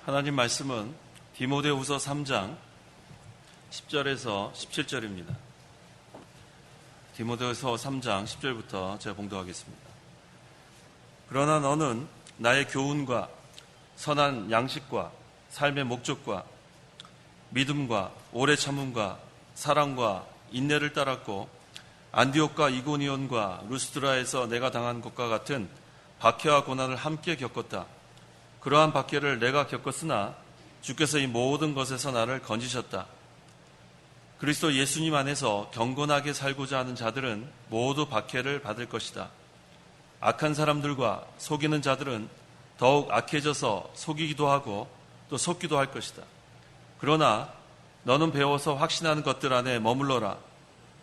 하나님 말씀은 디모데후서 3장 10절에서 17절입니다. 디모데후서 3장 10절부터 제가 봉독하겠습니다. 그러나 너는 나의 교훈과 선한 양식과 삶의 목적과 믿음과 오래 참음과 사랑과 인내를 따랐고 안디옥과 이고니온과 루스드라에서 내가 당한 것과 같은 박해와 고난을 함께 겪었다. 그러한 박해를 내가 겪었으나 주께서 이 모든 것에서 나를 건지셨다. 그리스도 예수님 안에서 경건하게 살고자 하는 자들은 모두 박해를 받을 것이다. 악한 사람들과 속이는 자들은 더욱 악해져서 속이기도 하고 또 속기도 할 것이다. 그러나 너는 배워서 확신하는 것들 안에 머물러라.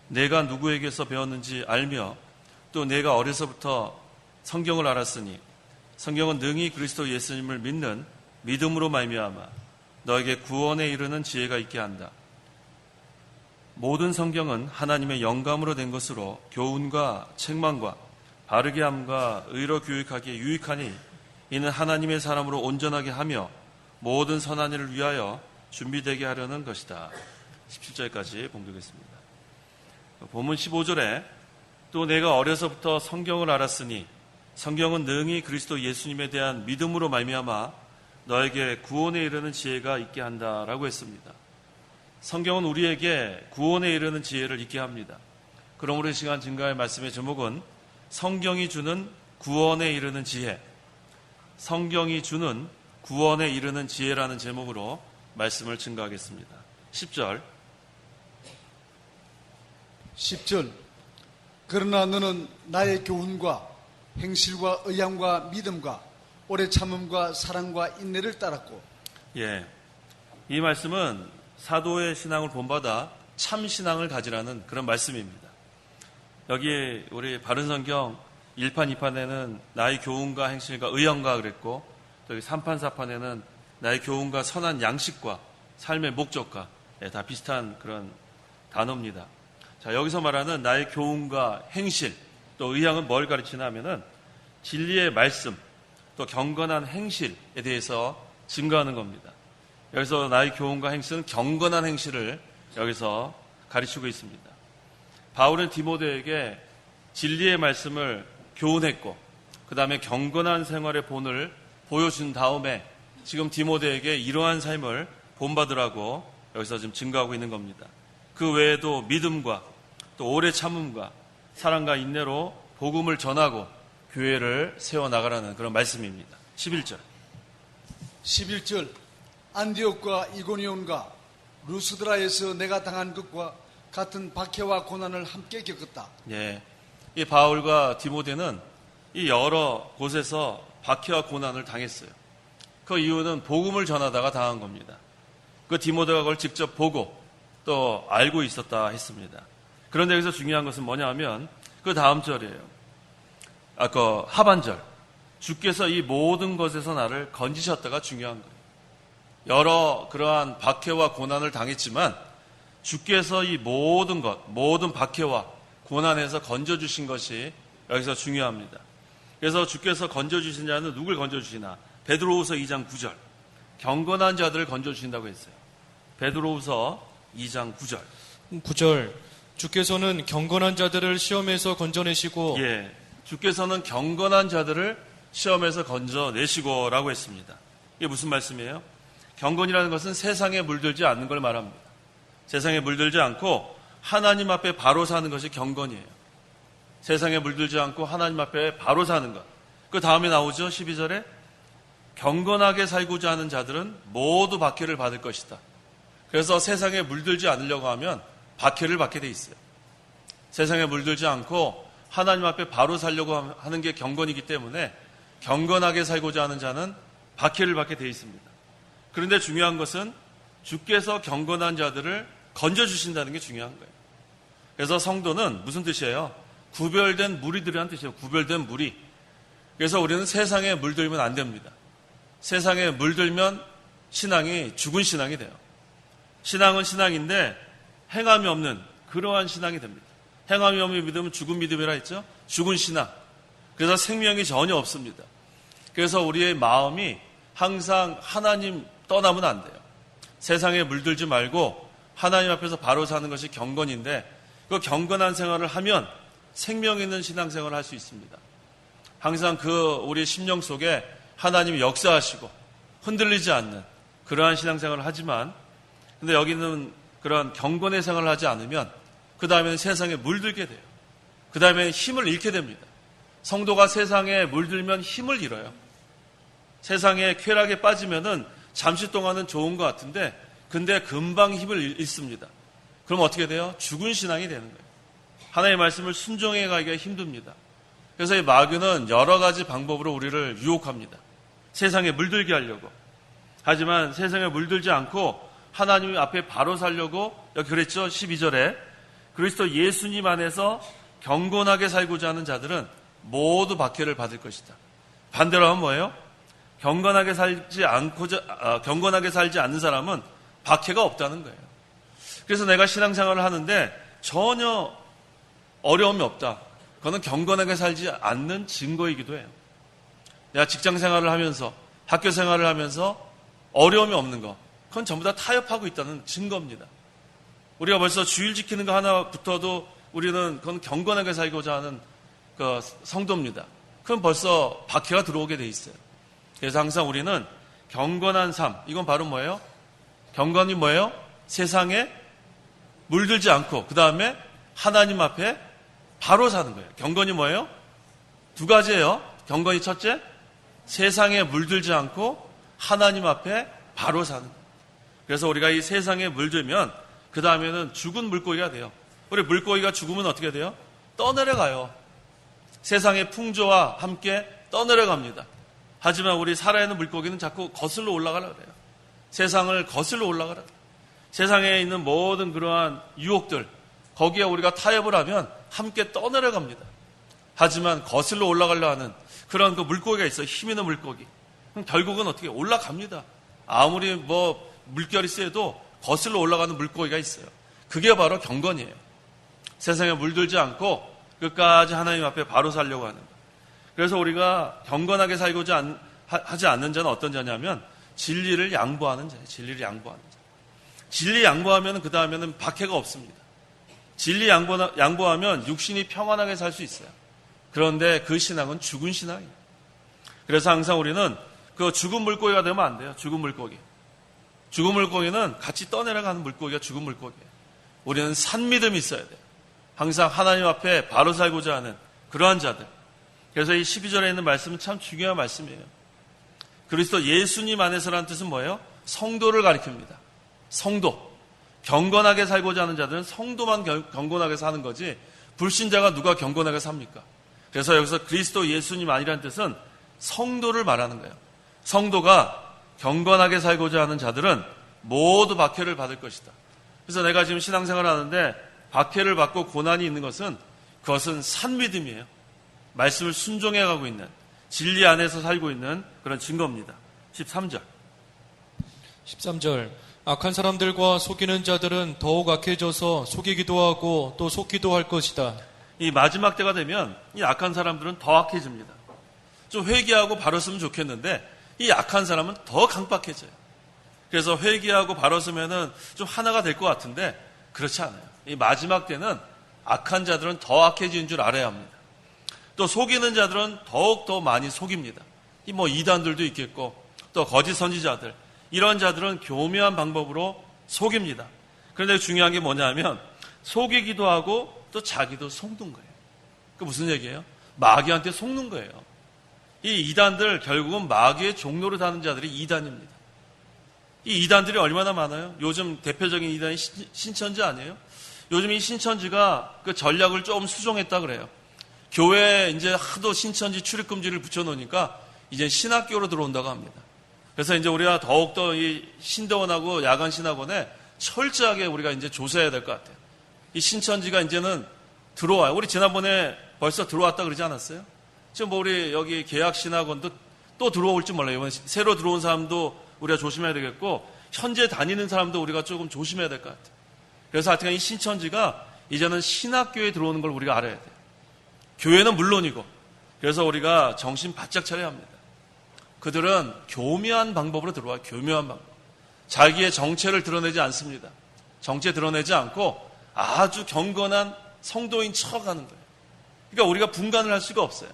내가 누구에게서 배웠는지 알며 또 내가 어려서부터 성경을 알았으니 성경은 능히 그리스도 예수님을 믿는 믿음으로 말미암아 너에게 구원에 이르는 지혜가 있게 한다. 모든 성경은 하나님의 영감으로 된 것으로 교훈과 책망과 바르게 함과 의로 교육하기에 유익하니 이는 하나님의 사람으로 온전하게 하며 모든 선한 일을 위하여 준비되게 하려는 것이다. 17절까지 봉독했습니다. 본문 15절에 또 내가 어려서부터 성경을 알았으니 성경은 능히 그리스도 예수님에 대한 믿음으로 말미암아 너에게 구원에 이르는 지혜가 있게 한다라고 했습니다. 성경은 우리에게 구원에 이르는 지혜를 있게 합니다. 그러므로 이 시간 증거할 말씀의 제목은 성경이 주는 구원에 이르는 지혜, 성경이 주는 구원에 이르는 지혜라는 제목으로 말씀을 증거하겠습니다. 10절 그러나 너는 나의 교훈과 행실과 의향과 믿음과 오래 참음과 사랑과 인내를 따랐고. 이 말씀은 사도의 신앙을 본받아 참 신앙을 가지라는 그런 말씀입니다. 여기 우리 바른성경 1판 2판에는 나의 교훈과 행실과 의향과 그랬고 또 3판 4판에는 나의 교훈과 선한 양식과 삶의 목적과 다 비슷한 그런 단어입니다. 자, 여기서 말하는 나의 교훈과 행실 또 의향은 뭘 가르치나 하면은 진리의 말씀 또 경건한 행실에 대해서 증거하는 겁니다. 여기서 나의 교훈과 행실은 경건한 행실을 여기서 가르치고 있습니다. 바울은 디모데에게 진리의 말씀을 교훈했고 그 다음에 경건한 생활의 본을 보여준 다음에 지금 디모데에게 이러한 삶을 본받으라고 여기서 지금 증거하고 있는 겁니다. 그 외에도 믿음과 또 오래 참음과 사랑과 인내로 복음을 전하고 교회를 세워나가라는 그런 말씀입니다. 11절 안디옥과 이고니온과 루스드라에서 내가 당한 것과 같은 박해와 고난을 함께 겪었다. 이 바울과 디모데는 이 여러 곳에서 박해와 고난을 당했어요. 그 이유는 복음을 전하다가 당한 겁니다. 그 디모데가 그걸 직접 보고 또 알고 있었다 했습니다. 그런데 여기서 중요한 것은 뭐냐 하면 그 다음 절이에요. 그 하반절. 주께서 이 모든 것에서 나를 건지셨다가 중요한 거예요. 여러 그러한 박해와 고난을 당했지만 주께서 이 모든 것, 모든 박해와 고난에서 건져주신 것이 여기서 중요합니다. 그래서 주께서 건져주신 자는 누굴 건져주시나? 베드로후서 2장 9절. 경건한 자들을 건져주신다고 했어요. 베드로후서 2장 9절. 9절. 주께서는 경건한 자들을 시험에서 건져내시고. 주께서는 경건한 자들을 시험에서 건져내시고 라고 했습니다. 이게 무슨 말씀이에요? 경건이라는 것은 세상에 물들지 않는 걸 말합니다. 세상에 물들지 않고 하나님 앞에 바로 사는 것이 경건이에요. 세상에 물들지 않고 하나님 앞에 바로 사는 것. 그 다음에 나오죠. 12절에 경건하게 살고자 하는 자들은 모두 박해를 받을 것이다. 그래서 세상에 물들지 않으려고 하면 박해를 받게 돼 있어요. 세상에 물들지 않고 하나님 앞에 바로 살려고 하는 게 경건이기 때문에 경건하게 살고자 하는 자는 박해를 받게 돼 있습니다. 그런데 중요한 것은 주께서 경건한 자들을 건져주신다는 게 중요한 거예요. 그래서 성도는 무슨 뜻이에요? 구별된 무리들이라는 뜻이에요. 구별된 무리. 그래서 우리는 세상에 물들면 안 됩니다. 세상에 물들면 신앙이 죽은 신앙이 돼요. 신앙은 신앙인데 행함이 없는 그러한 신앙이 됩니다. 행함이 없는 믿음은 죽은 믿음이라 했죠. 죽은 신앙. 그래서 생명이 전혀 없습니다. 그래서 우리의 마음이 항상 하나님 떠나면 안 돼요. 세상에 물들지 말고 하나님 앞에서 바로 사는 것이 경건인데 그 경건한 생활을 하면 생명 있는 신앙생활을 할 수 있습니다. 항상 우리 심령 속에 하나님이 역사하시고 흔들리지 않는 그러한 신앙생활을 하지만 근데 여기는 그런 경건의 생활을 하지 않으면 그 다음에는 세상에 물들게 돼요. 그 다음에는 힘을 잃게 됩니다. 성도가 세상에 물들면 힘을 잃어요. 세상에 쾌락에 빠지면은 잠시 동안은 좋은 것 같은데 근데 금방 힘을 잃습니다. 그럼 어떻게 돼요? 죽은 신앙이 되는 거예요. 하나님의 말씀을 순종해 가기가 힘듭니다. 그래서 이 마귀는 여러 가지 방법으로 우리를 유혹합니다. 세상에 물들게 하려고. 하지만 세상에 물들지 않고 하나님 앞에 바로 살려고 여기 그랬죠? 12절에 그리스도 예수님 안에서 경건하게 살고자 하는 자들은 모두 박해를 받을 것이다. 반대로 하면 뭐예요? 경건하게 살지 않는 사람은 박해가 없다는 거예요. 그래서 내가 신앙생활을 하는데 전혀 어려움이 없다. 그거는 경건하게 살지 않는 증거이기도 해요. 내가 직장생활을 하면서 학교생활을 하면서 어려움이 없는 거 그건 전부 다 타협하고 있다는 증거입니다. 우리가 벌써 주일 지키는 거 하나부터도 우리는 그건 경건하게 살고자 하는 그 성도입니다. 그럼 벌써 박해가 들어오게 돼 있어요. 그래서 항상 우리는 경건한 삶, 이건 바로 뭐예요? 경건이 뭐예요? 세상에 물들지 않고 그 다음에 하나님 앞에 바로 사는 거예요. 경건이 뭐예요? 두 가지예요. 경건이 첫째, 세상에 물들지 않고 하나님 앞에 바로 사는 거예요. 그래서 우리가 이 세상에 물들면 그 다음에는 죽은 물고기가 돼요. 우리 물고기가 죽으면 어떻게 돼요? 떠내려가요. 세상의 풍조와 함께 떠내려갑니다. 하지만 우리 살아있는 물고기는 자꾸 거슬러 올라가려고 해요. 세상을 거슬러 올라가라. 세상에 있는 모든 그러한 유혹들, 거기에 우리가 타협을 하면 함께 떠내려갑니다. 하지만 거슬러 올라가려 하는 그런 그 물고기가 있어요. 힘 있는 물고기. 그럼 결국은 어떻게 올라갑니다. 아무리 물결이 세도 거슬러 올라가는 물고기가 있어요. 그게 바로 경건이에요. 세상에 물들지 않고 끝까지 하나님 앞에 바로 살려고 하는 것. 그래서 우리가 경건하게 살고자 하지 않는 자는 어떤 자냐면 진리를 양보하는 자예요. 진리를 양보하는 자. 진리 양보하면 그 다음에는 박해가 없습니다. 진리 양보하면 육신이 평안하게 살 수 있어요. 그런데 그 신앙은 죽은 신앙이에요. 그래서 항상 우리는 그 죽은 물고기가 되면 안 돼요. 죽은 물고기. 죽은 물고기는 같이 떠내려가는 물고기가 죽은 물고기예요. 우리는 산 믿음이 있어야 돼요. 항상 하나님 앞에 바로 살고자 하는 그러한 자들. 그래서 이 12절에 있는 말씀은 참 중요한 말씀이에요. 그리스도 예수님 안에서라는 뜻은 뭐예요? 성도를 가리킵니다. 성도. 경건하게 살고자 하는 자들은 성도만 경건하게 사는 거지 불신자가 누가 경건하게 삽니까? 그래서 여기서 그리스도 예수님 안이라는 뜻은 성도를 말하는 거예요. 성도가 경건하게 살고자 하는 자들은 모두 박해를 받을 것이다. 그래서 내가 지금 신앙생활을 하는데 박해를 받고 고난이 있는 것은 그것은 산 믿음이에요. 말씀을 순종해 가고 있는 진리 안에서 살고 있는 그런 증거입니다. 13절. 악한 사람들과 속이는 자들은 더욱 악해져서 속이기도 하고 또 속기도 할 것이다. 이 마지막 때가 되면 이 악한 사람들은 더 악해집니다. 좀 회개하고 바로 쓰면 좋겠는데 이 악한 사람은 더 강박해져요. 그래서 회개하고 바로 쓰면은 좀 하나가 될 것 같은데 그렇지 않아요. 이 마지막 때는 악한 자들은 더 악해지는 줄 알아야 합니다. 또 속이는 자들은 더욱 더 많이 속입니다. 이단들도 있겠고 또 거짓 선지자들 이런 자들은 교묘한 방법으로 속입니다. 그런데 중요한 게 뭐냐면 속이기도 하고 또 자기도 속는 거예요. 그 무슨 얘기예요? 마귀한테 속는 거예요. 이 이단들 결국은 마귀의 종로를 다는 자들이 이단입니다. 이 이단들이 얼마나 많아요? 요즘 대표적인 이단이 신천지 아니에요? 요즘 이 신천지가 그 전략을 좀 수정했다 그래요. 교회에 이제 하도 신천지 출입금지를 붙여놓으니까 이제 신학교로 들어온다고 합니다. 그래서 이제 우리가 더욱더 이 신대원하고 야간 신학원에 철저하게 우리가 이제 조사해야 될 것 같아요. 이 신천지가 이제는 들어와요. 우리 지난번에 벌써 들어왔다 그러지 않았어요? 지금 우리 여기 계약 신학원도 또 들어올지 몰라요. 이번에 새로 들어온 사람도 우리가 조심해야 되겠고 현재 다니는 사람도 우리가 조금 조심해야 될 것 같아요. 그래서 하여튼 이 신천지가 이제는 신학교에 들어오는 걸 우리가 알아야 돼요. 교회는 물론이고 그래서 우리가 정신 바짝 차려야 합니다. 그들은 교묘한 방법으로 들어와요. 교묘한 방법. 자기의 정체를 드러내지 않습니다. 정체 드러내지 않고 아주 경건한 성도인 척하는 거예요. 그러니까 우리가 분간을 할 수가 없어요.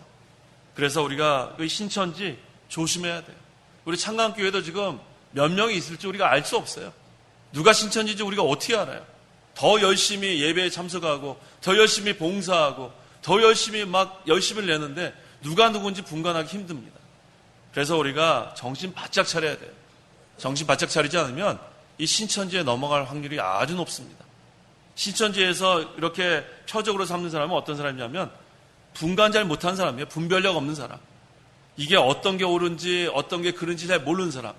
그래서 우리가 이 신천지 조심해야 돼요. 우리 창강교회도 지금 몇 명이 있을지 우리가 알 수 없어요. 누가 신천지인지 우리가 어떻게 알아요? 더 열심히 예배에 참석하고 더 열심히 봉사하고 더 열심히 막 열심을 내는데 누가 누군지 분간하기 힘듭니다. 그래서 우리가 정신 바짝 차려야 돼요. 정신 바짝 차리지 않으면 이 신천지에 넘어갈 확률이 아주 높습니다. 신천지에서 이렇게 표적으로 삼는 사람은 어떤 사람이냐면 분간 잘 못한 사람이에요. 분별력 없는 사람. 이게 어떤 게 옳은지 어떤 게 그른지 잘 모르는 사람.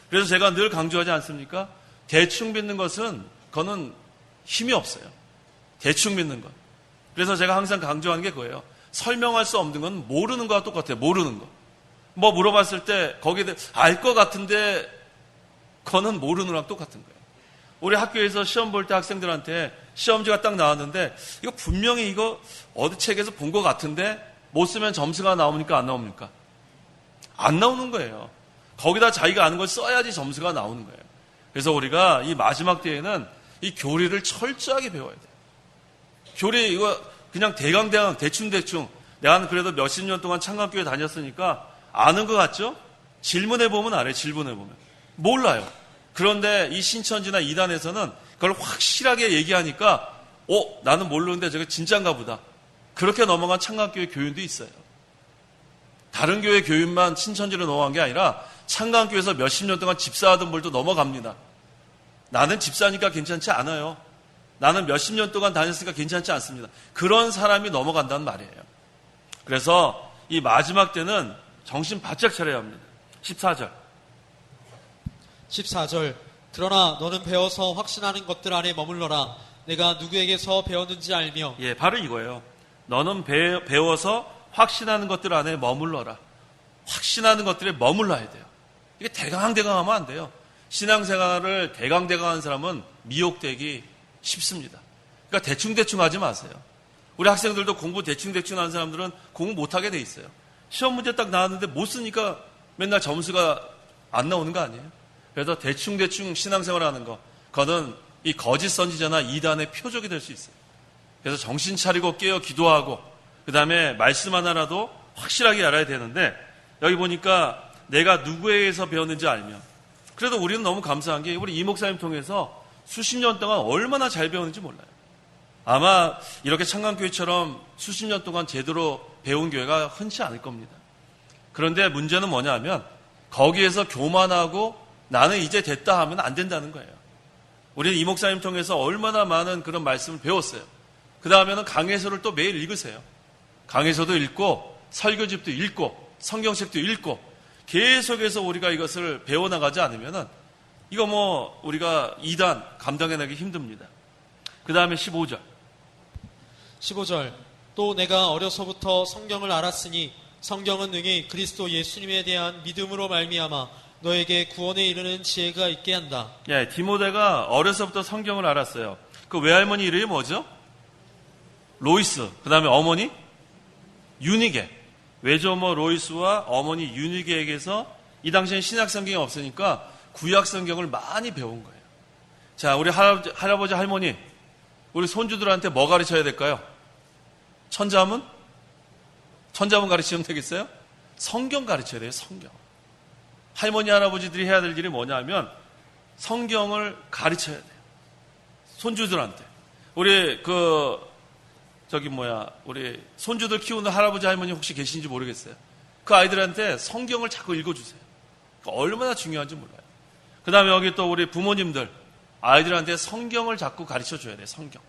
그래서 제가 늘 강조하지 않습니까? 대충 믿는 것은 그거는 힘이 없어요. 대충 믿는 것. 그래서 제가 항상 강조하는 게 그거예요. 설명할 수 없는 건 모르는 거와 똑같아요. 모르는 거. 뭐 물어봤을 때 거기에 대해 알 것 같은데 그거는 모르는 거랑 똑같은 거예요. 우리 학교에서 시험 볼 때 학생들한테 시험지가 딱 나왔는데 이거 분명히 이거 어디 책에서 본 것 같은데 못 쓰면 점수가 나옵니까? 안 나옵니까? 안 나오는 거예요. 거기다 자기가 아는 걸 써야지 점수가 나오는 거예요. 그래서 우리가 이 마지막 때에는 이 교리를 철저하게 배워야 돼요. 교리 이거 그냥 대강 대충 내가 그래도 몇십 년 동안 창강교회 다녔으니까 아는 것 같죠? 질문해보면 알아요. 질문해보면. 몰라요. 그런데 이 신천지나 이단에서는 그걸 확실하게 얘기하니까 나는 모르는데 저게 진짠가 보다. 그렇게 넘어간 창강교회 교인도 있어요. 다른 교회 교인만 신천지로 넘어간 게 아니라 창강교회에서 몇십 년 동안 집사하던 분들도 넘어갑니다. 나는 집사니까 괜찮지 않아요. 나는 몇십 년 동안 다녔으니까 괜찮지 않습니다. 그런 사람이 넘어간다는 말이에요. 그래서 이 마지막 때는 정신 바짝 차려야 합니다. 14절. 14절. 그러나 너는 배워서 확신하는 것들 안에 머물러라. 내가 누구에게서 배웠는지 알며. 예, 바로 이거예요. 너는 배워서 확신하는 것들 안에 머물러라. 확신하는 것들에 머물러야 돼요. 이게 대강하면 안 돼요. 신앙생활을 대강하는 사람은 미혹되기 쉽습니다. 그러니까 대충 하지 마세요. 우리 학생들도 공부 대충 하는 사람들은 공부 못하게 돼 있어요. 시험 문제 딱 나왔는데 못 쓰니까 맨날 점수가 안 나오는 거 아니에요? 그래서 대충 신앙생활 하는 거, 그거는 이 거짓 선지자나 이단의 표적이 될 수 있어요. 그래서 정신 차리고 깨어 기도하고 그 다음에 말씀 하나라도 확실하게 알아야 되는데 여기 보니까 내가 누구에게서 배웠는지 알면, 그래도 우리는 너무 감사한 게 우리 이 목사님 통해서 수십 년 동안 얼마나 잘 배웠는지 몰라요. 아마 이렇게 창강교회처럼 수십 년 동안 제대로 배운 교회가 흔치 않을 겁니다. 그런데 문제는 뭐냐 하면 거기에서 교만하고 나는 이제 됐다 하면 안 된다는 거예요. 우리는 이 목사님 통해서 얼마나 많은 그런 말씀을 배웠어요. 그 다음에는 강해서를 또 매일 읽으세요. 강해서도 읽고 설교집도 읽고 성경책도 읽고 계속해서 우리가 이것을 배워나가지 않으면은 이거 뭐 우리가 2단 감당해내기 힘듭니다. 그 다음에 15절. 15절. 또 내가 어려서부터 성경을 알았으니 성경은 능히 그리스도 예수님에 대한 믿음으로 말미암아 너에게 구원에 이르는 지혜가 있게 한다. 예, 디모데가 어려서부터 성경을 알았어요. 그 외할머니 이름이 뭐죠? 로이스. 그 다음에 어머니? 유니게. 외조모 로이스와 어머니 유니게에게서 이 당시엔 신약 성경이 없으니까 구약 성경을 많이 배운 거예요. 자, 우리 할아버지 할머니, 우리 손주들한테 뭐 가르쳐야 될까요? 천자문 가르치면 되겠어요? 성경 가르쳐야 돼요. 성경. 할머니 할아버지들이 해야 될 일이 뭐냐면 성경을 가르쳐야 돼요. 손주들한테. 우리 우리 손주들 키우는 할아버지 할머니 혹시 계신지 모르겠어요. 그 아이들한테 성경을 자꾸 읽어주세요. 얼마나 중요한지 몰라요. 그 다음에 여기 또 우리 부모님들 아이들한테 성경을 자꾸 가르쳐줘야 돼요. 성경.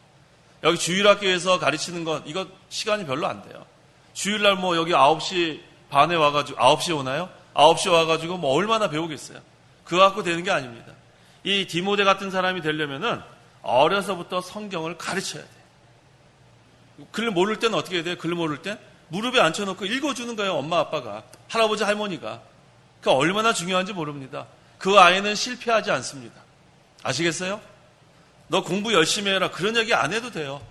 여기 주일학교에서 가르치는 건 이거 시간이 별로 안 돼요. 주일날 뭐 여기 9시 반에 와가지고 9시에 오나요? 9시에 와가지고 뭐 얼마나 배우겠어요. 그거 갖고 되는 게 아닙니다. 이 디모데 같은 사람이 되려면은 어려서부터 성경을 가르쳐야 돼요. 글 모를 때는 어떻게 해야 돼요? 글 모를 때 무릎에 앉혀놓고 읽어주는 거예요. 엄마 아빠가, 할아버지 할머니가. 그러니까 얼마나 중요한지 모릅니다. 그 아이는 실패하지 않습니다. 아시겠어요? 너 공부 열심히 해라. 그런 얘기 안 해도 돼요.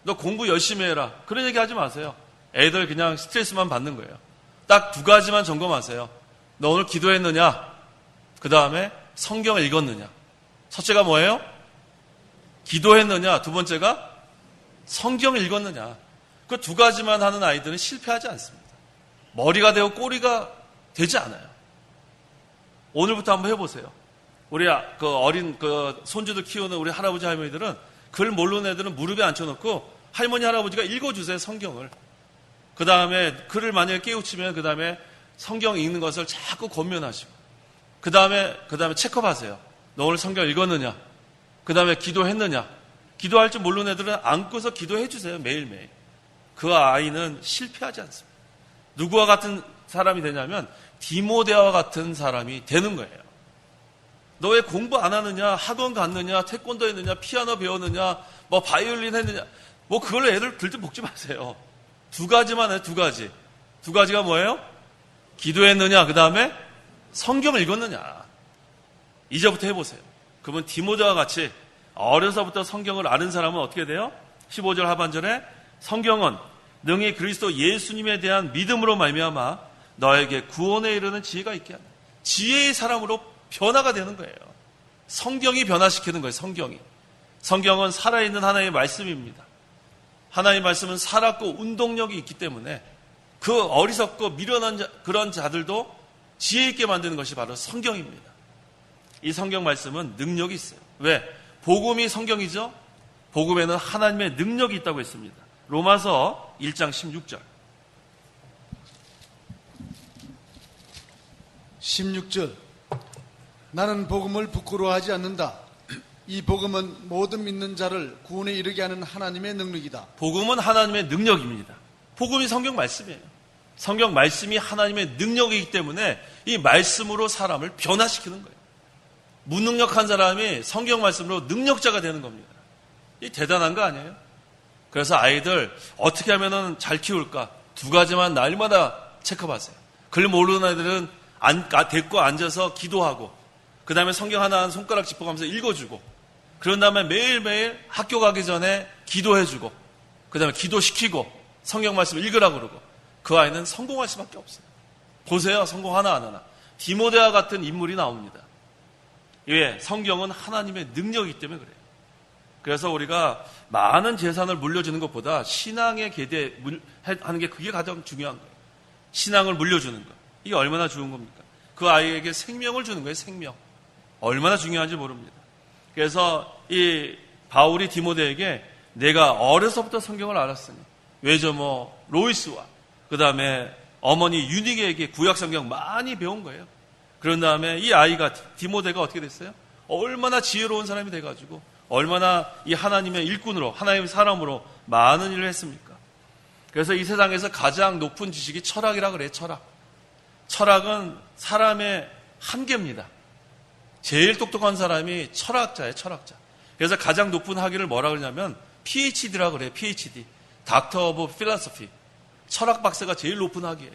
너 공부 열심히 해라. 그런 얘기 하지 마세요. 애들 그냥 스트레스만 받는 거예요. 딱 2가지만 점검하세요. 너 오늘 기도했느냐? 그 다음에 성경을 읽었느냐? 첫째가 뭐예요? 기도했느냐? 두 번째가 성경을 읽었느냐? 그 두 가지만 하는 아이들은 실패하지 않습니다. 머리가 되고 꼬리가 되지 않아요. 오늘부터 한번 해보세요. 우리 어린 손주들 키우는 우리 할아버지 할머니들은 글 모르는 애들은 무릎에 앉혀놓고 할머니 할아버지가 읽어주세요, 성경을. 그 다음에 글을 만약에 깨우치면 그 다음에 성경 읽는 것을 자꾸 권면하시고 그 다음에 체크하세요. 너 오늘 성경 읽었느냐? 그 다음에 기도했느냐? 기도할 줄 모르는 애들은 안고서 기도해 주세요, 매일매일. 그 아이는 실패하지 않습니다. 누구와 같은 사람이 되냐면 디모데와 같은 사람이 되는 거예요. 너 왜 공부 안 하느냐? 학원 갔느냐? 태권도 했느냐? 피아노 배웠느냐? 뭐 바이올린 했느냐? 뭐 그걸로 애들 들들 볶지 마세요. 두 가지만 해요, 두 가지. 두 가지가 뭐예요? 기도했느냐? 그 다음에 성경을 읽었느냐? 이제부터 해보세요. 그러면 디모데와 같이 어려서부터 성경을 아는 사람은 어떻게 돼요? 15절 하반절에 성경은 능히 그리스도 예수님에 대한 믿음으로 말미암아 너에게 구원에 이르는 지혜가 있게 한다. 지혜의 사람으로 변화가 되는 거예요. 성경이 변화시키는 거예요. 성경은 살아있는 하나님의 말씀입니다. 하나님의 말씀은 살았고 운동력이 있기 때문에 그 어리석고 미련한 그런 자들도 지혜 있게 만드는 것이 바로 성경입니다. 이 성경 말씀은 능력이 있어요. 왜? 복음이 성경이죠? 복음에는 하나님의 능력이 있다고 했습니다. 로마서 1장 16절. 16절. 나는 복음을 부끄러워하지 않는다. 이 복음은 모든 믿는 자를 구원에 이르게 하는 하나님의 능력이다. 복음은 하나님의 능력입니다. 복음이 성경 말씀이에요. 성경 말씀이 하나님의 능력이기 때문에 이 말씀으로 사람을 변화시키는 거예요. 무능력한 사람이 성경 말씀으로 능력자가 되는 겁니다. 이 대단한 거 아니에요? 그래서 아이들 어떻게 하면 잘 키울까? 두 가지만 날마다 체크하세요. 글 모르는 아이들은 데리고 앉아서 기도하고 그 다음에 성경 하나 손가락 짚어가면서 읽어주고 그런 다음에 매일매일 학교 가기 전에 기도해주고 그 다음에 기도시키고 성경 말씀 읽으라고 그러고 그 아이는 성공할 수밖에 없어요. 보세요. 성공 하나 안 하나. 디모데와 같은 인물이 나옵니다. 왜? 성경은 하나님의 능력이기 때문에 그래요. 그래서 우리가 많은 재산을 물려주는 것보다 신앙에 계대하는 게 그게 가장 중요한 거예요. 신앙을 물려주는 거. 이게 얼마나 좋은 겁니까? 그 아이에게 생명을 주는 거예요. 생명. 얼마나 중요한지 모릅니다. 그래서 이 바울이 디모데에게 내가 어려서부터 성경을 알았으니 외조모 로이스와 그 다음에 어머니 유니게에게 구약 성경 많이 배운 거예요. 그런 다음에 이 아이가 디모데가 어떻게 됐어요? 얼마나 지혜로운 사람이 돼가지고 얼마나 이 하나님의 일꾼으로 하나님의 사람으로 많은 일을 했습니까? 그래서 이 세상에서 가장 높은 지식이 철학이라 그래요. 철학은 사람의 한계입니다. 제일 똑똑한 사람이 철학자예요. 철학자. 그래서 가장 높은 학위를 뭐라 그러냐면 PhD라 그래요. PhD. Doctor of Philosophy. 철학 박사가 제일 높은 학위예요.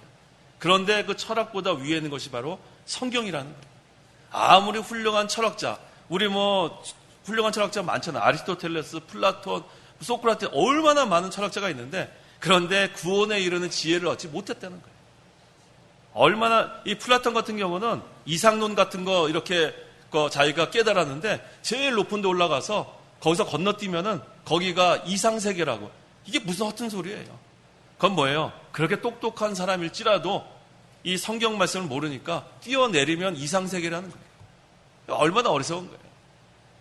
그런데 그 철학보다 위에 있는 것이 바로 성경이라는 거예요. 아무리 훌륭한 철학자, 우리 훌륭한 철학자 많잖아요. 아리스토텔레스, 플라톤, 소크라테스 얼마나 많은 철학자가 있는데 그런데 구원에 이르는 지혜를 얻지 못했다는 거예요. 얼마나 이 플라톤 같은 경우는 이상론 같은 거 이렇게 자기가 깨달았는데 제일 높은 데 올라가서 거기서 건너뛰면은 거기가 이상세계라고. 이게 무슨 허튼 소리예요. 그건 뭐예요? 그렇게 똑똑한 사람일지라도 이 성경 말씀을 모르니까 뛰어내리면 이상세계라는 거예요. 얼마나 어리석은 거예요.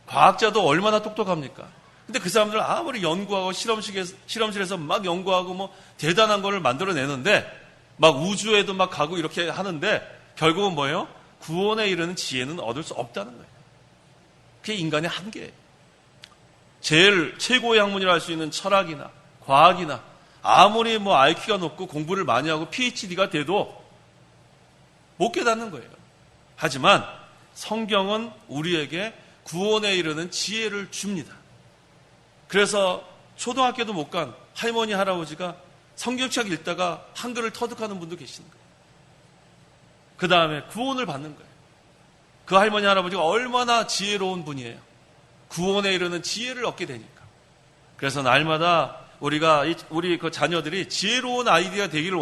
과학자도 얼마나 똑똑합니까? 근데 그 사람들 아무리 연구하고 실험실에서 막 연구하고 뭐 대단한 거를 만들어내는데 막 우주에도 막 가고 이렇게 하는데 결국은 뭐예요? 구원에 이르는 지혜는 얻을 수 없다는 거예요. 그게 인간의 한계예요. 제일 최고의 학문이라 할 수 있는 철학이나 과학이나 아무리 IQ가 높고 공부를 많이 하고 PhD가 돼도 못 깨닫는 거예요. 하지만 성경은 우리에게 구원에 이르는 지혜를 줍니다. 그래서 초등학교도 못 간 할머니 할아버지가 성경책 읽다가 한글을 터득하는 분도 계시는 거예요. 그 다음에 구원을 받는 거예요. 그 할머니 할아버지가 얼마나 지혜로운 분이에요. 구원에 이르는 지혜를 얻게 되니까. 그래서 날마다 우리 그 자녀들이 지혜로운 아이들이 되기를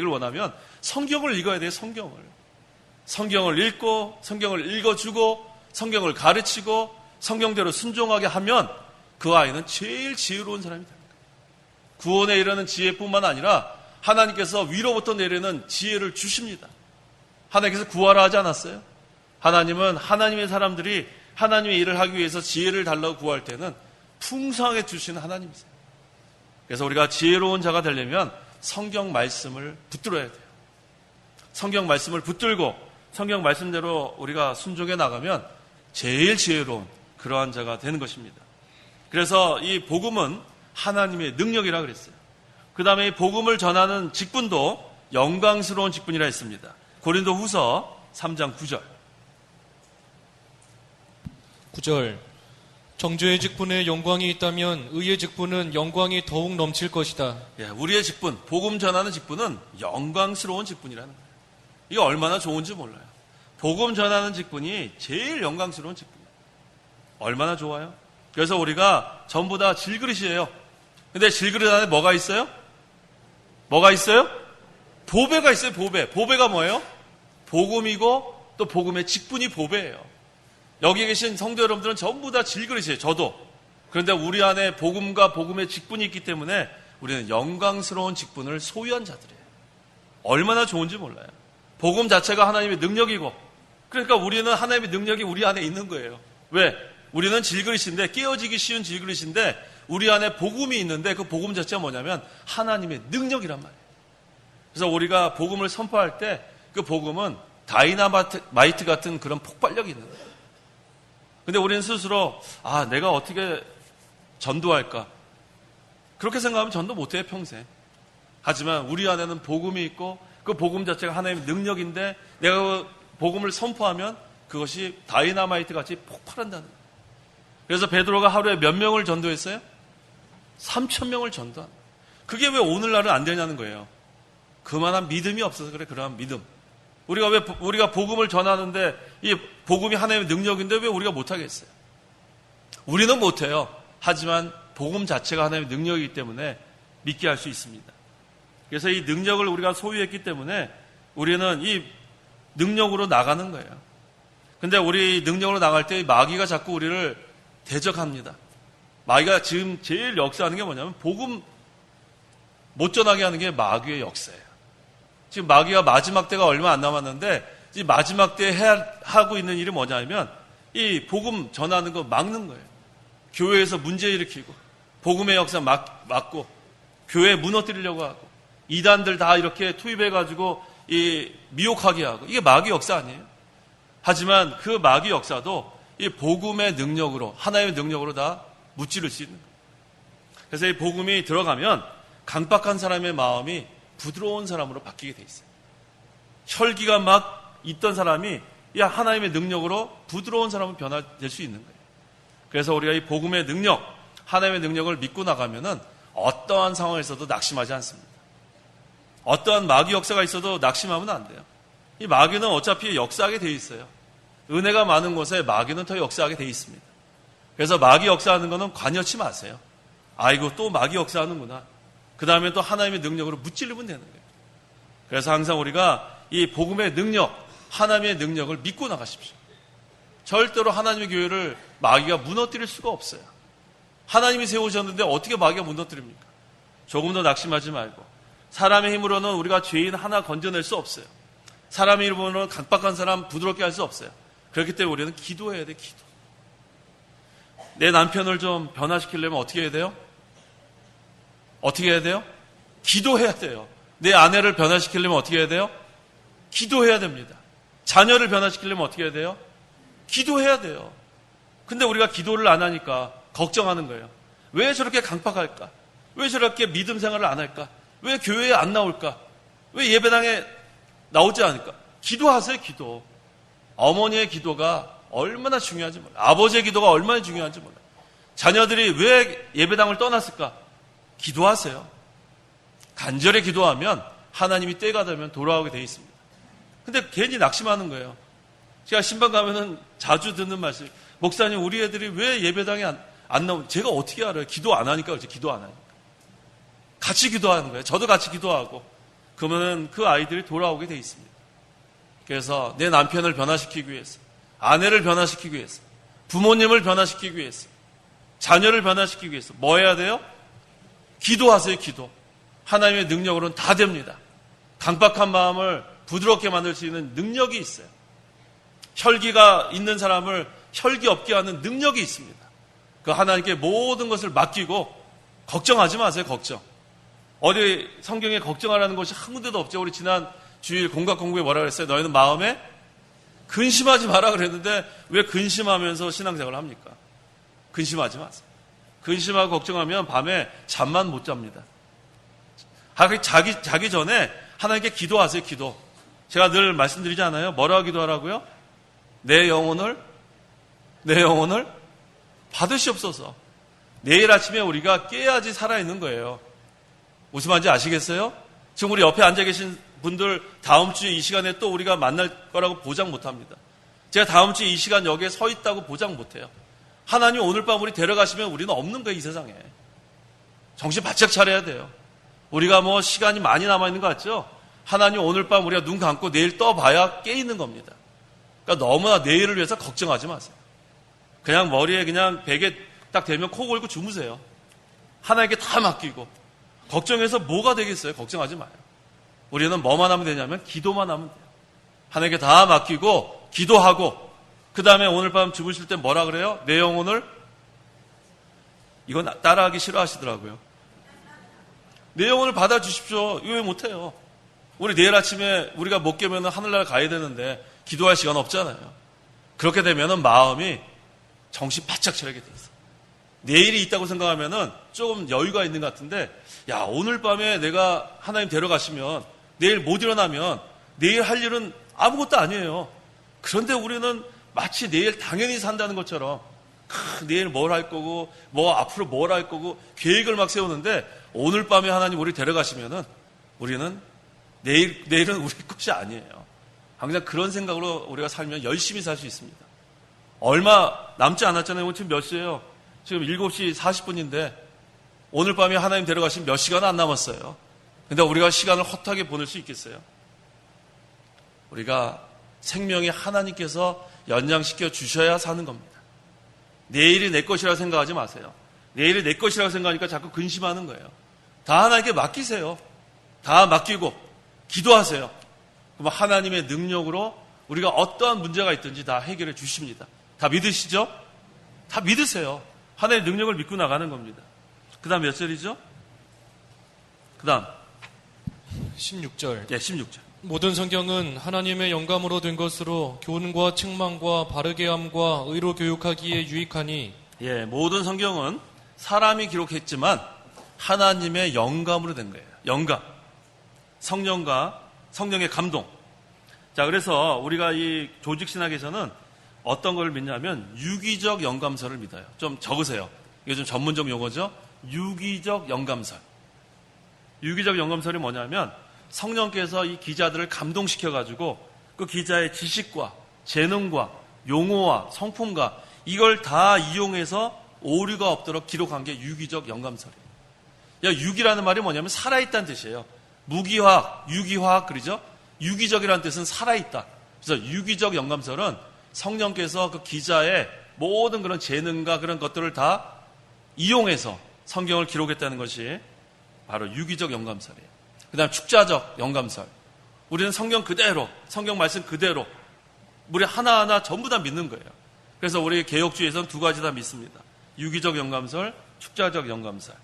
원하면 성경을 읽어야 돼요. 성경을. 성경을 읽고 성경을 읽어주고 성경을 가르치고 성경대로 순종하게 하면 그 아이는 제일 지혜로운 사람이 됩니다. 구원에 이르는 지혜뿐만 아니라 하나님께서 위로부터 내리는 지혜를 주십니다. 하나님께서 구하라 하지 않았어요? 하나님은 하나님의 사람들이 하나님의 일을 하기 위해서 지혜를 달라고 구할 때는 풍성하게 주시는 하나님이세요. 그래서 우리가 지혜로운 자가 되려면 성경 말씀을 붙들어야 돼요. 성경 말씀을 붙들고 성경 말씀대로 우리가 순종해 나가면 제일 지혜로운 그러한 자가 되는 것입니다. 그래서 이 복음은 하나님의 능력이라 그랬어요. 그 다음에 이 복음을 전하는 직분도 영광스러운 직분이라 했습니다. 고린도 후서 3장 9절. 9절. 정죄의 직분에 영광이 있다면 의의 직분은 영광이 더욱 넘칠 것이다. 예, 우리의 직분, 복음 전하는 직분은 영광스러운 직분이라는 거예요. 이게 얼마나 좋은지 몰라요. 복음 전하는 직분이 제일 영광스러운 직분이에요. 얼마나 좋아요? 그래서 우리가 전부 다 질그릇이에요. 근데 질그릇 안에 뭐가 있어요? 뭐가 있어요? 보배가 있어요, 보배. 보배가 뭐예요? 복음이고 또 복음의 직분이 보배예요. 여기 계신 성도 여러분들은 전부 다 질그릇이에요, 저도. 그런데 우리 안에 복음과 복음의 직분이 있기 때문에 우리는 영광스러운 직분을 소유한 자들이에요. 얼마나 좋은지 몰라요. 복음 자체가 하나님의 능력이고, 그러니까 우리는 하나님의 능력이 우리 안에 있는 거예요. 왜? 우리는 질그릇인데, 깨어지기 쉬운 질그릇인데 우리 안에 복음이 있는데 그 복음 자체가 뭐냐면 하나님의 능력이란 말이에요. 그래서 우리가 복음을 선포할 때 그 복음은 다이나마이트 같은 그런 폭발력이 있는 거예요. 근데 우리는 스스로 내가 어떻게 전도할까? 그렇게 생각하면 전도 못해요, 평생. 하지만 우리 안에는 복음이 있고 그 복음 자체가 하나님의 능력인데 내가 그 복음을 선포하면 그것이 다이나마이트 같이 폭발한다는 거예요. 그래서 베드로가 하루에 몇 명을 전도했어요? 3,000명을 전도한. 그게 왜 오늘날은 안 되냐는 거예요. 그만한 믿음이 없어서 그래, 그러한 믿음. 우리가 복음을 전하는데 이 복음이 하나님의 능력인데 왜 우리가 못하겠어요? 우리는 못해요. 하지만 복음 자체가 하나님의 능력이기 때문에 믿게 할 수 있습니다. 그래서 이 능력을 우리가 소유했기 때문에 우리는 이 능력으로 나가는 거예요. 근데 우리 능력으로 나갈 때 마귀가 자꾸 우리를 대적합니다. 마귀가 지금 제일 역사하는 게 뭐냐면 복음 못 전하게 하는 게 마귀의 역사예요. 지금 마귀가 마지막 때가 얼마 안 남았는데 이 마지막 때에 하고 있는 일이 뭐냐면 이 복음 전하는 거 막는 거예요. 교회에서 문제 일으키고 복음의 역사 막고 교회 무너뜨리려고 하고 이단들 다 이렇게 투입해가지고 이 미혹하게 하고 이게 마귀 역사 아니에요? 하지만 그 마귀 역사도 이 복음의 능력으로 하나님의 능력으로 다 무찌를 수 있는 거예요. 그래서 이 복음이 들어가면 강박한 사람의 마음이 부드러운 사람으로 바뀌게 돼 있어요. 혈기가 막 있던 사람이 하나님의 능력으로 부드러운 사람으로 변화될 수 있는 거예요. 그래서 우리가 이 복음의 능력, 하나님의 능력을 믿고 나가면은 어떠한 상황에서도 낙심하지 않습니다. 어떠한 마귀 역사가 있어도 낙심하면 안 돼요. 이 마귀는 어차피 역사하게 돼 있어요. 은혜가 많은 곳에 마귀는 더 역사하게 돼 있습니다. 그래서 마귀 역사하는 거는 관여치 마세요. 아이고 또 마귀 역사하는구나. 그 다음에 또 하나님의 능력으로 무찌르면 되는 거예요. 그래서 항상 우리가 이 복음의 능력, 하나님의 능력을 믿고 나가십시오. 절대로 하나님의 교회를 마귀가 무너뜨릴 수가 없어요. 하나님이 세우셨는데 어떻게 마귀가 무너뜨립니까? 조금 더 낙심하지 말고 사람의 힘으로는 우리가 죄인 하나 건져낼 수 없어요. 사람의 힘으로는 강박한 사람 부드럽게 할 수 없어요. 그렇기 때문에 우리는 기도해야 돼, 기도. 내 남편을 좀 변화시키려면 어떻게 해야 돼요? 어떻게 해야 돼요? 기도해야 돼요. 내 아내를 변화시키려면 어떻게 해야 돼요? 기도해야 됩니다. 자녀를 변화시키려면 어떻게 해야 돼요? 기도해야 돼요. 근데 우리가 기도를 안 하니까 걱정하는 거예요. 왜 저렇게 강박할까? 왜 저렇게 믿음 생활을 안 할까? 왜 교회에 안 나올까? 왜 예배당에 나오지 않을까? 기도하세요, 기도. 어머니의 기도가 얼마나 중요한지 몰라요. 아버지의 기도가 얼마나 중요한지 몰라요. 자녀들이 왜 예배당을 떠났을까? 기도하세요. 간절히 기도하면 하나님이 때가 되면 돌아오게 돼 있습니다. 근데 괜히 낙심하는 거예요. 제가 신방 가면은 자주 듣는 말씀, 목사님 우리 애들이 왜 예배당에 안 나오는지 제가 어떻게 알아요? 기도 안 하니까 그렇지. 기도 안 하니까. 같이 기도하는 거예요. 저도 같이 기도하고 그러면은 그 아이들이 돌아오게 돼 있습니다. 그래서 내 남편을 변화시키기 위해서, 아내를 변화시키기 위해서, 부모님을 변화시키기 위해서, 자녀를 변화시키기 위해서 뭐 해야 돼요? 기도하세요. 기도. 하나님의 능력으로는 다 됩니다. 강박한 마음을 부드럽게 만들 수 있는 능력이 있어요. 혈기가 있는 사람을 혈기 없게 하는 능력이 있습니다. 그 하나님께 모든 것을 맡기고 걱정하지 마세요. 걱정. 어디 성경에 걱정하라는 것이 한 군데도 없죠. 우리 지난 주일 공각 공부에 뭐라 그랬어요? 너희는 마음에 근심하지 마라 그랬는데 왜 근심하면서 신앙생활을 합니까? 근심하지 마세요. 근심하고 걱정하면 밤에 잠만 못 잡니다. 자기 전에 하나님께 기도하세요. 기도. 제가 늘 말씀드리지 않아요? 뭐라고 기도하라고요? 내 영혼을 받으시옵소서. 내일 아침에 우리가 깨야지 살아있는 거예요. 무슨 말인지 아시겠어요? 지금 우리 옆에 앉아 계신 분들 다음 주에 이 시간에 또 우리가 만날 거라고 보장 못합니다. 제가 다음 주에 이 시간 여기에 서 있다고 보장 못해요. 하나님 오늘 밤 우리 데려가시면 우리는 없는 거예요. 이 세상에. 정신 바짝 차려야 돼요. 우리가 뭐 시간이 많이 남아있는 것 같죠? 하나님 오늘 밤 우리가 눈 감고 내일 떠봐야 깨 있는 겁니다. 그러니까 너무나 내일을 위해서 걱정하지 마세요. 그냥 머리에 그냥 베개 딱 대면 코 골고 주무세요. 하나님께 다 맡기고. 걱정해서 뭐가 되겠어요? 걱정하지 마요. 우리는 뭐만 하면 되냐면 기도만 하면 돼요. 하나님께 다 맡기고 기도하고 그 다음에 오늘 밤 주무실 때 뭐라 그래요? 내 영혼을 이건 따라하기 싫어하시더라고요. 내 영혼을 받아주십시오. 이거 왜 못해요? 우리 내일 아침에 우리가 못 깨면 하늘나라 가야 되는데 기도할 시간 없잖아요. 그렇게 되면 마음이 정신 바짝 차리게 돼 있어요. 내일이 있다고 생각하면 조금 여유가 있는 것 같은데 야 오늘 밤에 내가 하나님 데려가시면 내일 못 일어나면 내일 할 일은 아무것도 아니에요. 그런데 우리는 마치 내일 당연히 산다는 것처럼 내일 뭘 할 거고 뭐 앞으로 뭘 할 거고 계획을 막 세우는데 오늘 밤에 하나님 우리 데려가시면은 우리는 내일은 우리 것이 아니에요. 항상 그런 생각으로 우리가 살면 열심히 살 수 있습니다. 얼마 남지 않았잖아요. 오늘 지금 몇 시예요? 지금 7시 40분인데 오늘 밤에 하나님 데려가시면 몇 시간 안 남았어요. 근데 우리가 시간을 헛하게 보낼 수 있겠어요? 우리가 생명이 하나님께서 연장시켜 주셔야 사는 겁니다. 내일이 내 것이라고 생각하지 마세요. 내일이 내 것이라고 생각하니까 자꾸 근심하는 거예요. 다 하나님께 맡기세요. 다 맡기고 기도하세요. 그럼 하나님의 능력으로 우리가 어떠한 문제가 있든지 다 해결해 주십니다. 다 믿으시죠? 다 믿으세요. 하나님의 능력을 믿고 나가는 겁니다. 그 다음 몇 절이죠? 그 다음 16절. 네, 16절. 모든 성경은 하나님의 영감으로 된 것으로 교훈과 책망과 바르게 함과 의로 교육하기에 유익하니 예, 모든 성경은 사람이 기록했지만 하나님의 영감으로 된 거예요. 영감. 성령과 성령의 감동. 자, 그래서 우리가 이 조직신학에서는 어떤 걸 믿냐면 유기적 영감설을 믿어요. 좀 적으세요. 이게 좀 전문적 용어죠. 유기적 영감설. 유기적 영감설이 뭐냐면 성령께서 이 기자들을 감동시켜가지고 그 기자의 지식과 재능과 용어와 성품과 이걸 다 이용해서 오류가 없도록 기록한 게 유기적 영감설이에요. 유기라는 말이 뭐냐면 살아있다는 뜻이에요. 무기화학, 유기화학 그러죠? 유기적이라는 뜻은 살아있다. 그래서 유기적 영감설은 성령께서 그 기자의 모든 그런 재능과 그런 것들을 다 이용해서 성경을 기록했다는 것이 바로 유기적 영감설이에요. 그 다음 축자적 영감설. 우리는 성경 그대로, 성경 말씀 그대로 우리 하나하나 전부 다 믿는 거예요. 그래서 우리 개혁주의에서는 두 가지 다 믿습니다. 유기적 영감설, 축자적 영감설.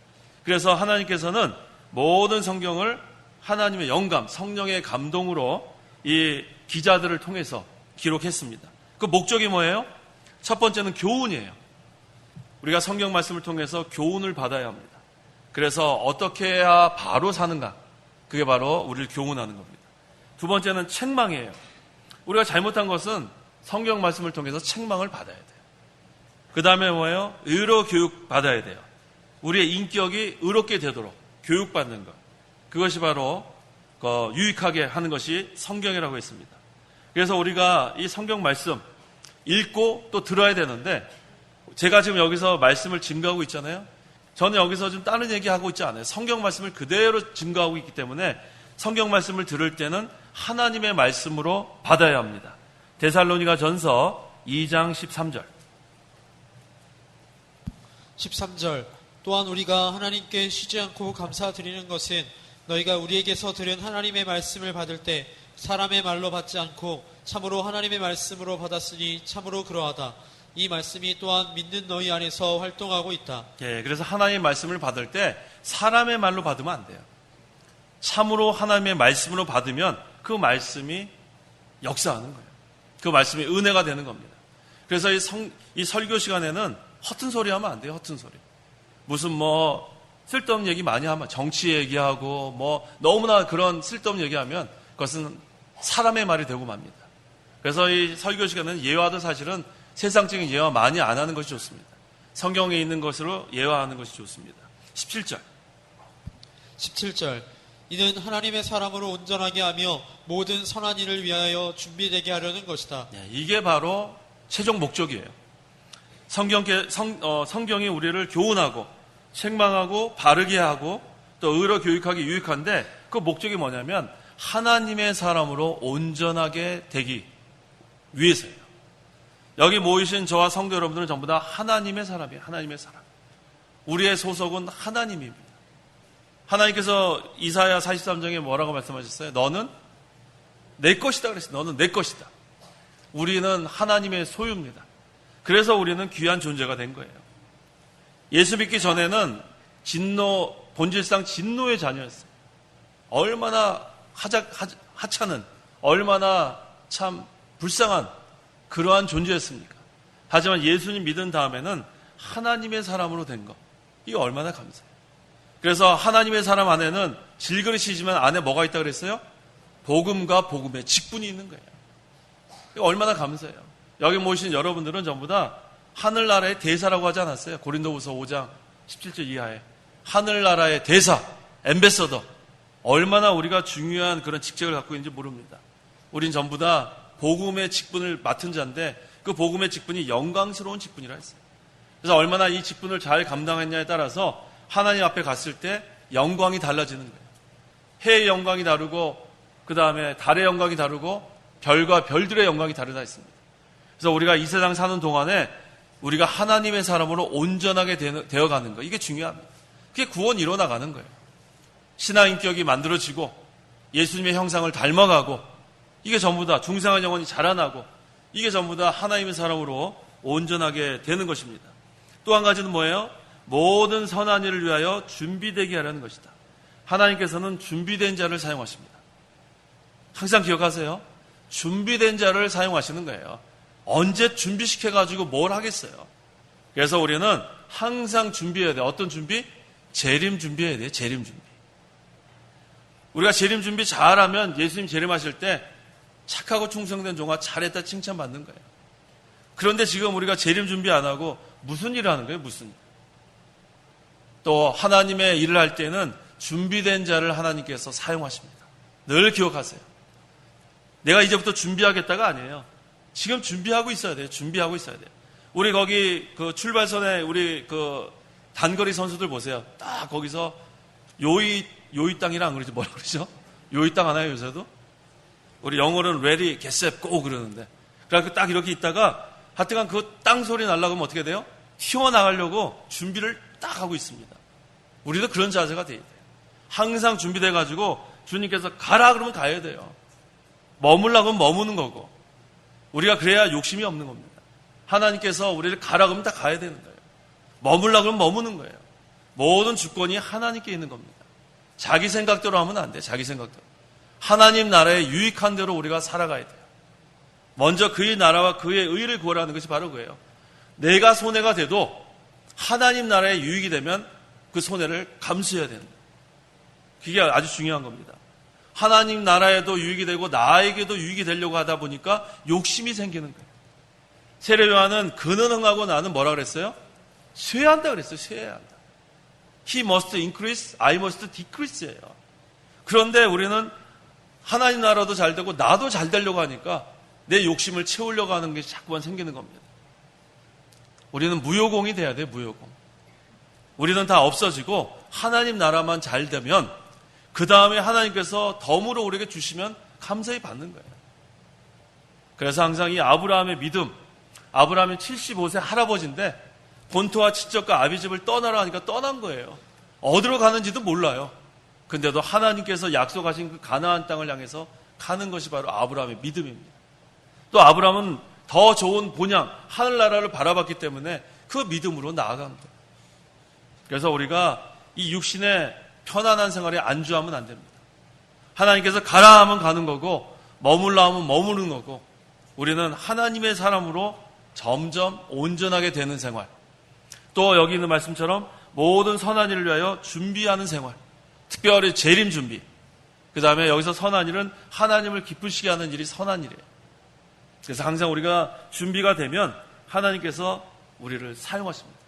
그래서 하나님께서는 모든 성경을 하나님의 영감, 성령의 감동으로 이 기자들을 통해서 기록했습니다. 그 목적이 뭐예요? 첫 번째는 교훈이에요. 우리가 성경 말씀을 통해서 교훈을 받아야 합니다. 그래서 어떻게 해야 바로 사는가? 그게 바로 우리를 교훈하는 겁니다. 두 번째는 책망이에요. 우리가 잘못한 것은 성경 말씀을 통해서 책망을 받아야 돼요. 그 다음에 뭐예요? 의로 교육 받아야 돼요. 우리의 인격이 의롭게 되도록 교육받는 것. 그것이 바로 유익하게 하는 것이 성경이라고 했습니다. 그래서 우리가 이 성경 말씀 읽고 또 들어야 되는데 제가 지금 여기서 말씀을 증거하고 있잖아요. 저는 여기서 좀 다른 얘기하고 있지 않아요. 성경 말씀을 그대로 증거하고 있기 때문에 성경 말씀을 들을 때는 하나님의 말씀으로 받아야 합니다. 데살로니가 전서 2장 13절. 13절 또한 우리가 하나님께 쉬지 않고 감사드리는 것은 너희가 우리에게서 들은 하나님의 말씀을 받을 때 사람의 말로 받지 않고 참으로 하나님의 말씀으로 받았으니 참으로 그러하다. 이 말씀이 또한 믿는 너희 안에서 활동하고 있다. 예, 그래서 하나님의 말씀을 받을 때 사람의 말로 받으면 안 돼요. 참으로 하나님의 말씀으로 받으면 그 말씀이 역사하는 거예요. 그 말씀이 은혜가 되는 겁니다. 그래서 이 설교 시간에는 허튼 소리 하면 안 돼요. 허튼 소리. 무슨 쓸데없는 얘기 많이 하면 정치 얘기하고 너무나 그런 쓸데없는 얘기하면 그것은 사람의 말이 되고 맙니다. 그래서 이 설교 시간에는 예화도 사실은 세상적인 예화 많이 안 하는 것이 좋습니다. 성경에 있는 것으로 예화하는 것이 좋습니다. 17절. 17절 이는 하나님의 사람으로 온전하게 하며 모든 선한 일을 위하여 준비되게 하려는 것이다. 네, 이게 바로 최종 목적이에요. 성경이 우리를 교훈하고 책망하고 바르게 하고 또 의로 교육하기 유익한데 그 목적이 뭐냐면 하나님의 사람으로 온전하게 되기 위해서예요. 여기 모이신 저와 성도 여러분들은 전부 다 하나님의 사람이에요. 하나님의 사람. 우리의 소속은 하나님입니다. 하나님께서 이사야 43장에 뭐라고 말씀하셨어요? 너는 내 것이다 그랬어요. 너는 내 것이다. 우리는 하나님의 소유입니다. 그래서 우리는 귀한 존재가 된 거예요. 예수 믿기 전에는 본질상 진노의 자녀였어요. 얼마나 하찮은, 얼마나 참 불쌍한 그러한 존재였습니까? 하지만 예수님 믿은 다음에는 하나님의 사람으로 된 거. 이거 얼마나 감사해요. 그래서 하나님의 사람 안에는 질그릇이지만 안에 뭐가 있다 그랬어요? 복음과 복음의 직분이 있는 거예요. 이거 얼마나 감사해요. 여기 모이신 여러분들은 전부 다 하늘나라의 대사라고 하지 않았어요? 고린도후서 5장 17절 이하에 하늘나라의 대사, 엠베서더. 얼마나 우리가 중요한 그런 직책을 갖고 있는지 모릅니다. 우린 전부 다 복음의 직분을 맡은 자인데 그 복음의 직분이 영광스러운 직분이라 했어요. 그래서 얼마나 이 직분을 잘 감당했냐에 따라서 하나님 앞에 갔을 때 영광이 달라지는 거예요. 해의 영광이 다르고 그 다음에 달의 영광이 다르고 별과 별들의 영광이 다르다 했습니다. 그래서 우리가 이 세상 사는 동안에 우리가 하나님의 사람으로 온전하게 되어가는 거, 이게 중요합니다. 그게 구원이 일어나가는 거예요. 신앙인격이 만들어지고 예수님의 형상을 닮아가고 이게 전부 다 중생한 영혼이 자라나고 이게 전부 다 하나님의 사람으로 온전하게 되는 것입니다. 또 한 가지는 뭐예요? 모든 선한 일을 위하여 준비되게 하려는 것이다. 하나님께서는 준비된 자를 사용하십니다. 항상 기억하세요. 준비된 자를 사용하시는 거예요. 언제 준비시켜가지고 뭘 하겠어요. 그래서 우리는 항상 준비해야 돼요. 어떤 준비? 재림 준비해야 돼요. 재림 준비. 우리가 재림 준비 잘하면 예수님 재림하실 때 착하고 충성된 종아 잘했다 칭찬받는 거예요. 그런데 지금 우리가 재림 준비 안 하고 무슨 일을 하는 거예요? 무슨 일. 또 하나님의 일을 할 때는 준비된 자를 하나님께서 사용하십니다. 늘 기억하세요. 내가 이제부터 준비하겠다가 아니에요. 지금 준비하고 있어야 돼요. 준비하고 있어야 돼요. 우리 거기 그 출발선에 우리 그 단거리 선수들 보세요. 딱 거기서 요이 땅이라 안 그러지 뭐라 그러죠? 요이 땅 하나요 요새도? 우리 영어로는 ready, get set, go 그러는데. 그래서 딱 이렇게 있다가 하여튼간 그 땅 소리 날라고 하면 어떻게 돼요? 튀어나가려고 준비를 딱 하고 있습니다. 우리도 그런 자세가 돼야 돼요. 항상 준비돼가지고 주님께서 가라 그러면 가야 돼요. 머물라고 하면 머무는 거고. 우리가 그래야 욕심이 없는 겁니다. 하나님께서 우리를 가라 그러면 다 가야 되는 거예요. 머물라고 하면 머무는 거예요. 모든 주권이 하나님께 있는 겁니다. 자기 생각대로 하면 안 돼요. 자기 생각대로. 하나님 나라에 유익한 대로 우리가 살아가야 돼요. 먼저 그의 나라와 그의 의를 구하라는 것이 바로 그예요. 내가 손해가 돼도 하나님 나라에 유익이 되면 그 손해를 감수해야 되는 거예요. 그게 아주 중요한 겁니다. 하나님 나라에도 유익이 되고 나에게도 유익이 되려고 하다 보니까 욕심이 생기는 거예요. 세례 요한은 그는 흥하고 나는 뭐라 그랬어요? 쇠한다 그랬어요. 쇠해야 한다. He must increase, I must decrease예요. 그런데 우리는 하나님 나라도 잘 되고 나도 잘 되려고 하니까 내 욕심을 채우려고 하는 게 자꾸만 생기는 겁니다. 우리는 무효공이 돼야 돼요. 무효공. 우리는 다 없어지고 하나님 나라만 잘 되면 그 다음에 하나님께서 덤으로 우리에게 주시면 감사히 받는 거예요. 그래서 항상 이 아브라함의 믿음, 아브라함이 75세 할아버지인데 본토와 친척과 아비집을 떠나라 하니까 떠난 거예요. 어디로 가는지도 몰라요. 근데도 하나님께서 약속하신 그 가나안 땅을 향해서 가는 것이 바로 아브라함의 믿음입니다. 또 아브라함은 더 좋은 본향, 하늘나라를 바라봤기 때문에 그 믿음으로 나아간 거예요. 그래서 우리가 이 육신의 편안한 생활에 안주하면 안 됩니다. 하나님께서 가라 하면 가는 거고 머물라 하면 머무는 거고 우리는 하나님의 사람으로 점점 온전하게 되는 생활, 또 여기 있는 말씀처럼 모든 선한 일을 위하여 준비하는 생활, 특별히 재림 준비, 그 다음에 여기서 선한 일은 하나님을 기쁘시게 하는 일이 선한 일이에요. 그래서 항상 우리가 준비가 되면 하나님께서 우리를 사용하십니다.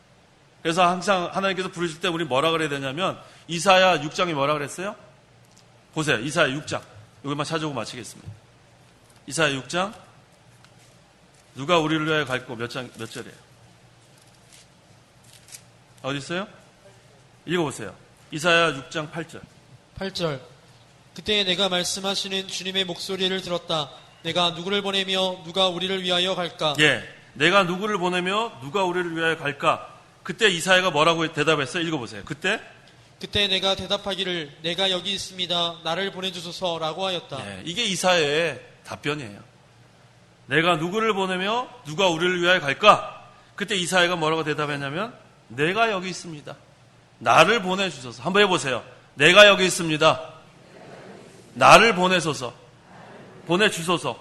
그래서 항상 하나님께서 부르실 때 우리 뭐라 그래야 되냐면 이사야 6장이 뭐라 그랬어요? 보세요. 이사야 6장. 이것만 찾아보고 마치겠습니다. 이사야 6장. 누가 우리를 위하여 갈고 몇 절이에요? 어디 있어요? 읽어보세요. 이사야 6장 8절. 8절. 그때 내가 말씀하시는 주님의 목소리를 들었다. 내가 누구를 보내며 누가 우리를 위하여 갈까? 예, 내가 누구를 보내며 누가 우리를 위하여 갈까? 그때 이사야가 뭐라고 대답했어요? 읽어보세요. 그때 내가 대답하기를 내가 여기 있습니다. 나를 보내주소서라고 하였다. 예, 이게 이사야의 답변이에요. 내가 누구를 보내며 누가 우리를 위하여 갈까? 그때 이사야가 뭐라고 대답했냐면 내가 여기 있습니다. 나를 보내주소서. 한번 해보세요. 내가 여기 있습니다. 나를 보내소서. 보내주소서.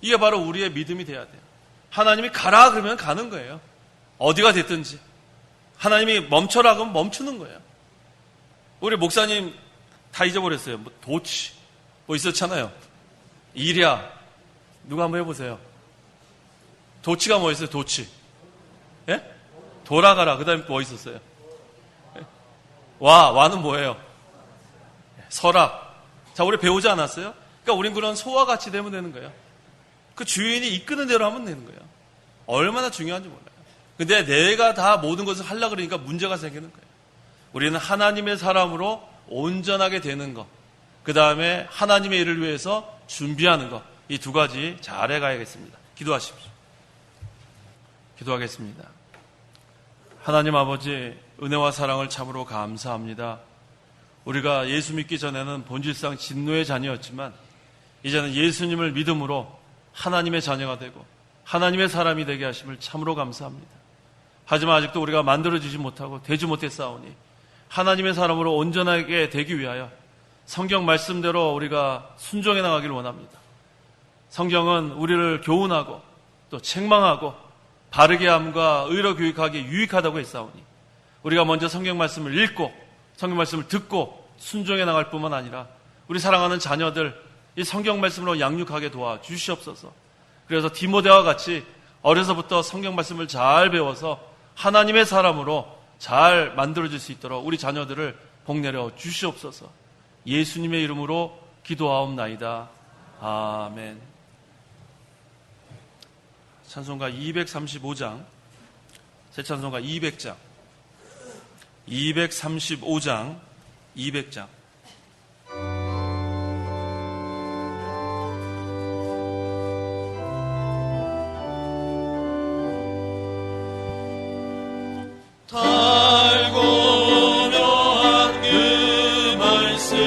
이게 바로 우리의 믿음이 돼야 돼요. 하나님이 가라 그러면 가는 거예요. 어디가 됐든지. 하나님이 멈춰라 그러면 멈추는 거예요. 우리 목사님 다 잊어버렸어요. 뭐 도치 뭐 있었잖아요. 일야. 누가 한번 해보세요. 도치가 뭐 있어요? 도치. 예? 돌아가라. 그 다음에 뭐 있었어요? 예? 와는 뭐예요? 서락. 자, 우리 배우지 않았어요? 그러니까 우린 그런 소와 같이 되면 되는 거예요. 그 주인이 이끄는 대로 하면 되는 거예요. 얼마나 중요한지 몰라요. 근데 내가 다 모든 것을 하려고 그러니까 문제가 생기는 거예요. 우리는 하나님의 사람으로 온전하게 되는 것, 그 다음에 하나님의 일을 위해서 준비하는 것, 이 두 가지 잘 해가야겠습니다. 기도하십시오. 기도하겠습니다. 하나님 아버지, 은혜와 사랑을 참으로 감사합니다. 우리가 예수 믿기 전에는 본질상 진노의 자녀였지만 이제는 예수님을 믿음으로 하나님의 자녀가 되고 하나님의 사람이 되게 하심을 참으로 감사합니다. 하지만 아직도 우리가 만들어지지 못하고 되지 못했사오니 하나님의 사람으로 온전하게 되기 위하여 성경 말씀대로 우리가 순종해 나가기를 원합니다. 성경은 우리를 교훈하고 또 책망하고 바르게 함과 의로 교육하기에 유익하다고 했사오니 우리가 먼저 성경 말씀을 읽고 성경 말씀을 듣고 순종해 나갈 뿐만 아니라 우리 사랑하는 자녀들 이 성경 말씀으로 양육하게 도와주시옵소서. 그래서 디모데와 같이 어려서부터 성경 말씀을 잘 배워서 하나님의 사람으로 잘 만들어질 수 있도록 우리 자녀들을 복내려 주시옵소서. 예수님의 이름으로 기도하옵나이다. 아멘. 찬송가 235장, 새 찬송가 200장, 235장, 200장. 달고 묘한 그 말씀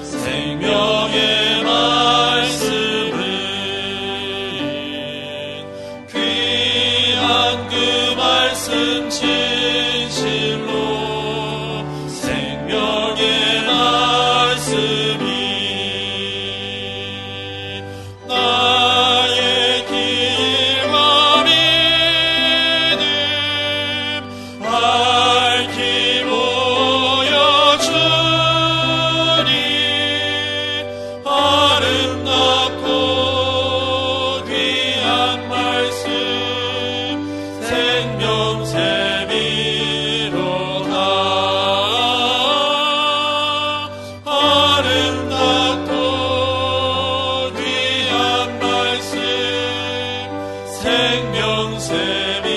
생명의 말씀은 귀한 그 말씀 진실로 생명의 말씀이 나의 길과 믿음 밝히 보여주니 아름답고 귀한 말씀 생명샘이로다. 아름답고 귀한 말씀 생명샘이